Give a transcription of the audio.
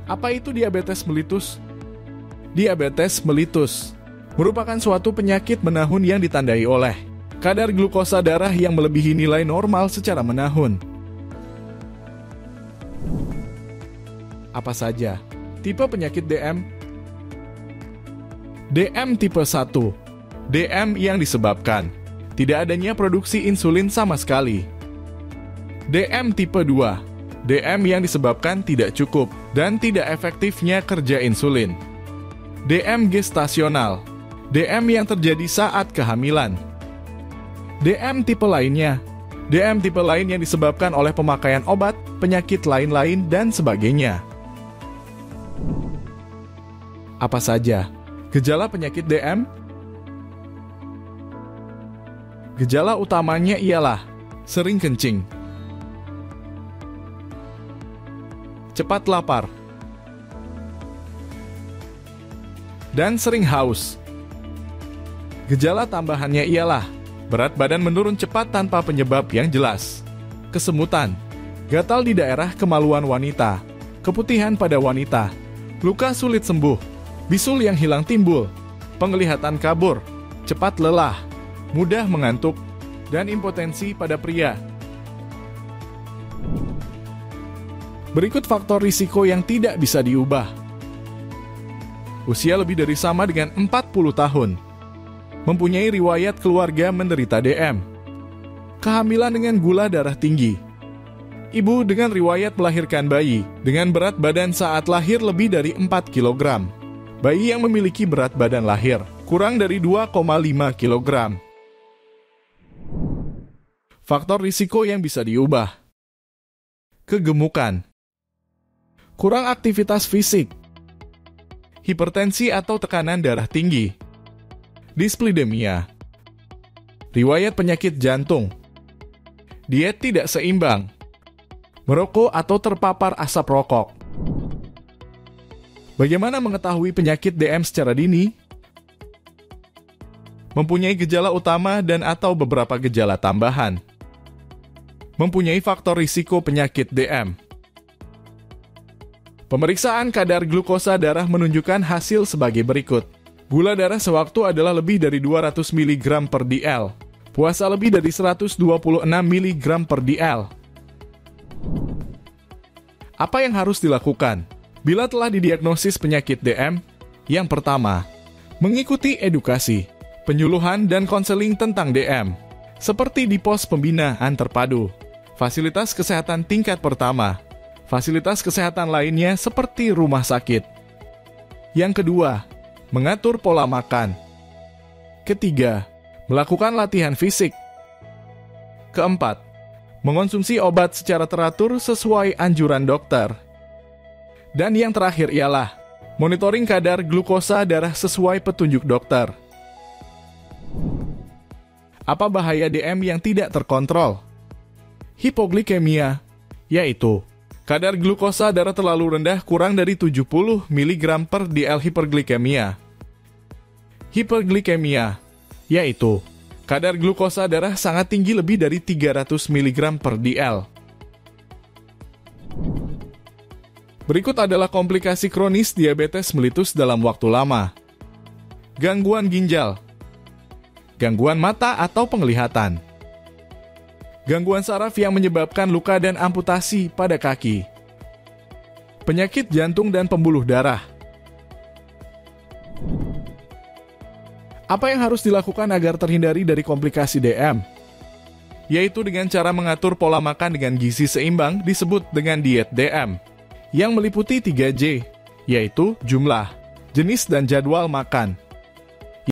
Apa itu diabetes mellitus? Diabetes mellitus merupakan suatu penyakit menahun yang ditandai oleh kadar glukosa darah yang melebihi nilai normal secara menahun. Apa saja tipe penyakit DM? DM tipe 1. DM yang disebabkan tidak adanya produksi insulin sama sekali. DM tipe 2. DM yang disebabkan tidak cukup dan tidak efektifnya kerja insulin. DM gestasional. DM yang terjadi saat kehamilan. DM tipe lainnya. DM tipe lain yang disebabkan oleh pemakaian obat, penyakit lain-lain, dan sebagainya. Apa saja gejala penyakit DM? Gejala utamanya ialah sering kencing, cepat lapar, dan sering haus. Gejala tambahannya ialah berat badan menurun cepat tanpa penyebab yang jelas, kesemutan, gatal di daerah kemaluan wanita, keputihan pada wanita, luka sulit sembuh, bisul yang hilang timbul, penglihatan kabur, cepat lelah, mudah mengantuk, dan impotensi pada pria. Berikut faktor risiko yang tidak bisa diubah. Usia lebih dari sama dengan 40 tahun. Mempunyai riwayat keluarga menderita DM. Kehamilan dengan gula darah tinggi. Ibu dengan riwayat melahirkan bayi dengan berat badan saat lahir lebih dari 4 kg. Bayi yang memiliki berat badan lahir kurang dari 2,5 kg. Faktor risiko yang bisa diubah. Kegemukan, kurang aktivitas fisik, hipertensi atau tekanan darah tinggi, dislipidemia, riwayat penyakit jantung, diet tidak seimbang, merokok atau terpapar asap rokok. Bagaimana mengetahui penyakit DM secara dini? Mempunyai gejala utama dan atau beberapa gejala tambahan. Mempunyai faktor risiko penyakit DM. Pemeriksaan kadar glukosa darah menunjukkan hasil sebagai berikut. Gula darah sewaktu adalah lebih dari 200 mg per dl. Puasa lebih dari 126 mg per dl. Apa yang harus dilakukan bila telah didiagnosis penyakit DM? Yang pertama, mengikuti edukasi, penyuluhan dan konseling tentang DM, seperti di pos pembinaan terpadu, fasilitas kesehatan tingkat pertama, fasilitas kesehatan lainnya seperti rumah sakit. Yang kedua, mengatur pola makan. Ketiga, melakukan latihan fisik. Keempat, mengonsumsi obat secara teratur sesuai anjuran dokter. Dan yang terakhir ialah monitoring kadar glukosa darah sesuai petunjuk dokter. Apa bahaya DM yang tidak terkontrol? Hipoglikemia, yaitu kadar glukosa darah terlalu rendah kurang dari 70 mg per dl hiperglikemia. Hiperglikemia, yaitu kadar glukosa darah sangat tinggi lebih dari 300 mg per dl. Berikut adalah komplikasi kronis diabetes mellitus dalam waktu lama. Gangguan ginjal, gangguan mata atau penglihatan, gangguan saraf yang menyebabkan luka dan amputasi pada kaki, penyakit jantung dan pembuluh darah. Apa yang harus dilakukan agar terhindari dari komplikasi DM? Yaitu dengan cara mengatur pola makan dengan gizi seimbang disebut dengan diet DM, yang meliputi 3J, yaitu jumlah, jenis dan jadwal makan.